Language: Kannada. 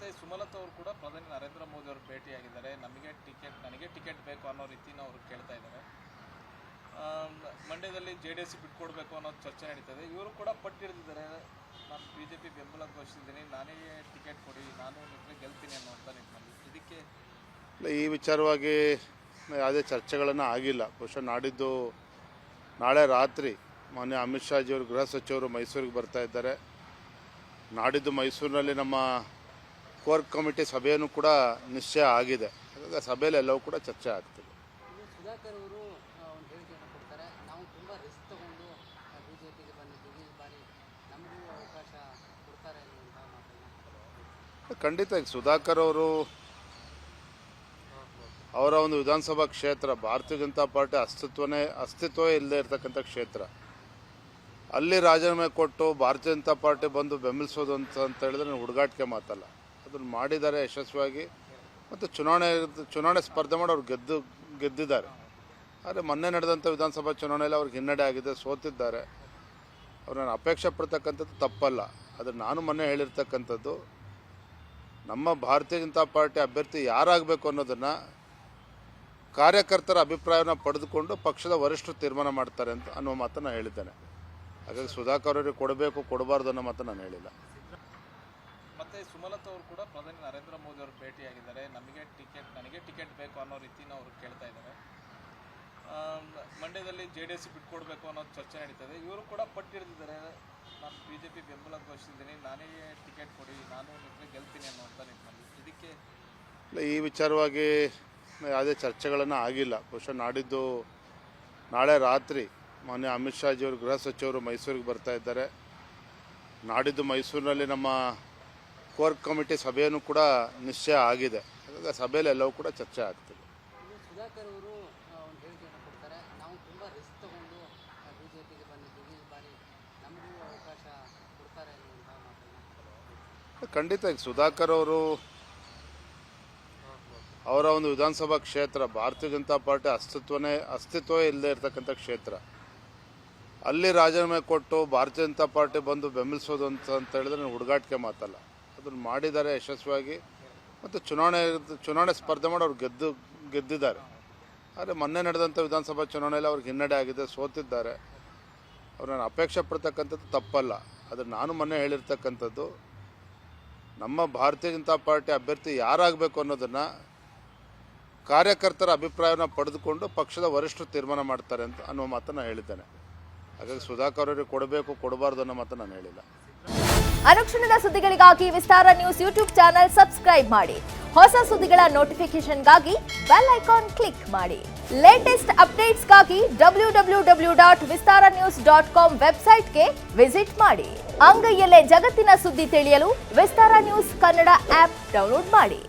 ಮತ್ತೆ ಸುಮಲತಾ ಅವರು ಕೂಡ ಪ್ರಧಾನಿ ನರೇಂದ್ರ ಮೋದಿ ಅವರು ಭೇಟಿಯಾಗಿದ್ದಾರೆ. ನನಗೆ ಟಿಕೆಟ್ ಬೇಕು ಅನ್ನೋ ರೀತಿನ ಅವರು ಕೇಳ್ತಾ ಇದ್ದಾರೆ. ಮಂಡ್ಯದಲ್ಲಿ JDS ಬಿಟ್ಕೊಡ್ಬೇಕು ಅನ್ನೋ ಚರ್ಚೆ ನಡೀತದೆ. ಇವರು ಕೂಡ ಪಟ್ಟು ಹಿಡಿದಿದ್ದಾರೆ, ನಾನು BJP ಬೆಂಬಲ ಘೋಷಿಸಿದ್ದೀನಿ, ನಾನೇ ಟಿಕೆಟ್ ಕೊಡಿ, ನಾನು ನಿಮಗೆ ಗೆಲ್ತೀನಿ ಅನ್ನೋಂಥ ನಿಟ್ಟಿನಲ್ಲಿ. ಇದಕ್ಕೆ ಈ ವಿಚಾರವಾಗಿ ಯಾವುದೇ ಚರ್ಚೆಗಳನ್ನು ಆಗಿಲ್ಲ. ಬಹುಶಃ ನಾಳೆ ರಾತ್ರಿ ಮಾನ್ಯ ಅಮಿತ್ ಶಾಜಿಯವರು ಗೃಹ ಸಚಿವರು ಮೈಸೂರಿಗೆ ಬರ್ತಾ ಇದ್ದಾರೆ. ನಾಡಿದ್ದು ಮೈಸೂರಿನಲ್ಲಿ ನಮ್ಮ ಕೋರ್ ಕಮಿಟಿ ಸಭೆಯನ್ನು ಕೂಡ ನಿಶ್ಚಯ ಆಗಿದೆ. ಹಾಗಾಗಿ ಸಭೆಯಲ್ಲಿ ಎಲ್ಲವೂ ಕೂಡ ಚರ್ಚೆ ಆಗ್ತದೆ. ಸುಧಾಕರ್ ಅವರು ಒಂದು ಹೇಳಿಕೆಯನ್ನು ಕೊಡ್ತಾರೆ, ನಾವು ತುಂಬ ರಿಸ್ಕ್ ತಗೊಂಡು BJPಗೆ ಬಂದಿದ್ದೀವಿ, ಈ ಬಾರಿ ನಮಗೂ ಅವಕಾಶ ಕೊಡ್ತಾರೆ ಅನ್ನುವಂಥ ಮಾತನ್ನು. ಖಂಡಿತ ಈಗ ಸುಧಾಕರ್ ಅವರು ಅವರ ಒಂದು ವಿಧಾನಸಭಾ ಕ್ಷೇತ್ರ ಭಾರತೀಯ ಜನತಾ ಪಾರ್ಟಿ ಅಸ್ತಿತ್ವವೇ ಇಲ್ಲದೆ ಇರತಕ್ಕಂಥ ಕ್ಷೇತ್ರ. ಅಲ್ಲಿ ರಾಜೀನಾಮೆ ಕೊಟ್ಟು ಭಾರತೀಯ ಜನತಾ ಪಾರ್ಟಿ ಬಂದು ಬೆಂಬಲಿಸೋದು ಅಂತ ಹೇಳಿದ್ರೆ ನಾನು ಹುಡುಗಾಟಿಕೆ ಮಾತಲ್ಲ. ಅದನ್ನು ಮಾಡಿದ್ದಾರೆ ಯಶಸ್ವಿಯಾಗಿ. ಮತ್ತು ಚುನಾವಣೆ ಸ್ಪರ್ಧೆ ಮಾಡಿ ಅವ್ರು ಗೆದ್ದಿದ್ದಾರೆ. ಆದರೆ ಮೊನ್ನೆ ನಡೆದಂಥ ವಿಧಾನಸಭಾ ಚುನಾವಣೆಯಲ್ಲಿ ಅವ್ರಿಗೆ ಹಿನ್ನಡೆ ಆಗಿದೆ, ಸೋತಿದ್ದಾರೆ. ಅವ್ರನ್ನ ಅಪೇಕ್ಷೆ ಪಡ್ತಕ್ಕಂಥದ್ದು ತಪ್ಪಲ್ಲ. ಆದರೆ ನಾನು ಮೊನ್ನೆ ಹೇಳಿರ್ತಕ್ಕಂಥದ್ದು, ನಮ್ಮ ಭಾರತೀಯ ಜನತಾ ಪಾರ್ಟಿ ಅಭ್ಯರ್ಥಿ ಯಾರಾಗಬೇಕು ಅನ್ನೋದನ್ನು ಕಾರ್ಯಕರ್ತರ ಅಭಿಪ್ರಾಯವನ್ನು ಪಡೆದುಕೊಂಡು ಪಕ್ಷದ ವರಿಷ್ಠರು ತೀರ್ಮಾನ ಮಾಡ್ತಾರೆ ಅಂತ ಅನ್ನೋ ಮಾತನ್ನು ಹೇಳಿದ್ದೇನೆ. ಹಾಗಾಗಿ ಸುಧಾಕರ್ ಅವರಿಗೆ ಕೊಡಬೇಕು ಕೊಡಬಾರ್ದು ಅನ್ನೋ ಮಾತನ್ನು ನಾನು ಹೇಳಿಲ್ಲ. ಮತ್ತೆ ಸುಮಲತಾ ಅವರು ಕೂಡ ಪ್ರಧಾನಿ ನರೇಂದ್ರ ಮೋದಿ ಅವರು ಭೇಟಿಯಾಗಿದ್ದಾರೆ. ನನಗೆ ಟಿಕೆಟ್ ಬೇಕು ಅನ್ನೋ ರೀತಿನ ಅವರು ಕೇಳ್ತಾ ಇದ್ದಾರೆ. ಮಂಡ್ಯದಲ್ಲಿ JDS ಬಿಟ್ಕೊಡ್ಬೇಕು ಅನ್ನೋ ಚರ್ಚೆ ನಡೀತದೆ. ಇವರು ಕೂಡ ಪಟ್ಟು ಹಿಡಿದಿದ್ದಾರೆ, ನಾನು BJP ಬೆಂಬಲ ಘೋಷಿಸಿದ್ದೀನಿ, ನಾನೇ ಟಿಕೆಟ್ ಕೊಡಿ, ನಾನು ನಿಮಗೆ ಗೆಲ್ತೀನಿ ಅನ್ನೋಂಥ ನಿಟ್ಟಿನಲ್ಲಿ. ಇದಕ್ಕೆ ಈ ವಿಚಾರವಾಗಿ ಯಾವುದೇ ಚರ್ಚೆಗಳನ್ನು ಆಗಿಲ್ಲ. ಬಹುಶಃ ನಾಳೆ ರಾತ್ರಿ ಮಾನ್ಯ ಅಮಿತ್ ಶಾಜಿಯವರು ಗೃಹ ಸಚಿವರು ಮೈಸೂರಿಗೆ ಬರ್ತಾ ಇದ್ದಾರೆ. ನಾಡಿದ್ದು ಮೈಸೂರಿನಲ್ಲಿ ನಮ್ಮ ಕೋರ್ ಕಮಿಟಿ ಸಭೆಯನ್ನು ಕೂಡ ನಿಶ್ಚಯ ಆಗಿದೆ. ಹಾಗಾಗಿ ಸಭೆಯಲ್ಲಿ ಎಲ್ಲವೂ ಕೂಡ ಚರ್ಚೆ ಆಗ್ತದೆ. ಸುಧಾಕರ್ ಅವರು ಒಂದು ಹೇಳಿಕೆಯನ್ನು ಕೊಡ್ತಾರೆ, ನಾವು ತುಂಬ ರಿಸ್ಕ್ ತಗೊಂಡು BJPಗೆ ಬಂದಿದ್ದೀವಿ, ಈ ಬಾರಿ ನಮಗೂ ಅವಕಾಶ ಕೊಡ್ತಾರೆ ಅನ್ನುವಂಥ ಮಾತನ್ನು. ಖಂಡಿತ ಈಗ ಸುಧಾಕರ್ ಅವರು ಅವರ ಒಂದು ವಿಧಾನಸಭಾ ಕ್ಷೇತ್ರ ಭಾರತೀಯ ಜನತಾ ಪಾರ್ಟಿ ಅಸ್ತಿತ್ವವೇ ಇಲ್ಲದೆ ಇರತಕ್ಕಂಥ ಕ್ಷೇತ್ರ. ಅಲ್ಲಿ ರಾಜೀನಾಮೆ ಕೊಟ್ಟು ಭಾರತೀಯ ಜನತಾ ಪಾರ್ಟಿ ಬಂದು ಬೆಂಬಲಿಸೋದು ಅಂತ ಹೇಳಿದ್ರೆ ನಾನು ಹುಡುಗಾಟಿಕೆ ಮಾತಲ್ಲ. ಅದನ್ನು ಮಾಡಿದ್ದಾರೆ ಯಶಸ್ವಿಯಾಗಿ. ಮತ್ತು ಚುನಾವಣೆ ಸ್ಪರ್ಧೆ ಮಾಡಿ ಅವ್ರು ಗೆದ್ದಿದ್ದಾರೆ. ಆದರೆ ಮೊನ್ನೆ ನಡೆದಂಥ ವಿಧಾನಸಭಾ ಚುನಾವಣೆಯಲ್ಲಿ ಅವ್ರಿಗೆ ಹಿನ್ನಡೆ ಆಗಿದೆ, ಸೋತಿದ್ದಾರೆ. ಅವ್ರನ್ನ ಅಪೇಕ್ಷೆ ಪಡ್ತಕ್ಕಂಥದ್ದು ತಪ್ಪಲ್ಲ. ಆದರೆ ನಾನು ಮೊನ್ನೆ ಹೇಳಿರ್ತಕ್ಕಂಥದ್ದು, ನಮ್ಮ ಭಾರತೀಯ ಜನತಾ ಪಾರ್ಟಿ ಅಭ್ಯರ್ಥಿ ಯಾರಾಗಬೇಕು ಅನ್ನೋದನ್ನು ಕಾರ್ಯಕರ್ತರ ಅಭಿಪ್ರಾಯವನ್ನು ಪಡೆದುಕೊಂಡು ಪಕ್ಷದ ವರಿಷ್ಠರು ತೀರ್ಮಾನ ಮಾಡ್ತಾರೆ ಅಂತ ಅನ್ನೋ ಮಾತನ್ನು ಹೇಳಿದ್ದೇನೆ. ಹಾಗಾಗಿ ಸುಧಾಕರ್ ಅವರಿಗೆ ಕೊಡಬೇಕು ಕೊಡಬಾರ್ದು ಅನ್ನೋ ಮಾತನ್ನು ನಾನು ಹೇಳಿಲ್ಲ. ಅನುಕ್ಷಣದ ಸುದ್ದಿಗಳಿಗಾಗಿ ವಿಸ್ತಾರ ನ್ಯೂಸ್ ಯೂಟ್ಯೂಬ್ ಚಾನೆಲ್ ಸಬ್ಸ್ಕ್ರೈಬ್ ಮಾಡಿ. ಹೊಸ ಸುದ್ದಿಗಳ ನೋಟಿಫಿಕೇಶನ್ಗಾಗಿ ಬೆಲ್ ಐಕಾನ್ ಕ್ಲಿಕ್ ಮಾಡಿ. ಲೇಟೆಸ್ಟ್ ಅಪ್ಡೇಟ್ಸ್ಗಾಗಿ www.vistaranews.com ವೆಬ್ಸೈಟ್ಗೆ ವಿಸಿಟ್ ಮಾಡಿ. ಅಂಗೈಯಲ್ಲೇ ಜಗತ್ತಿನ ಸುದ್ದಿ ತಿಳಿಯಲು ವಿಸ್ತಾರ ನ್ಯೂಸ್ ಕನ್ನಡ ಆಪ್ ಡೌನ್ಲೋಡ್ ಮಾಡಿ.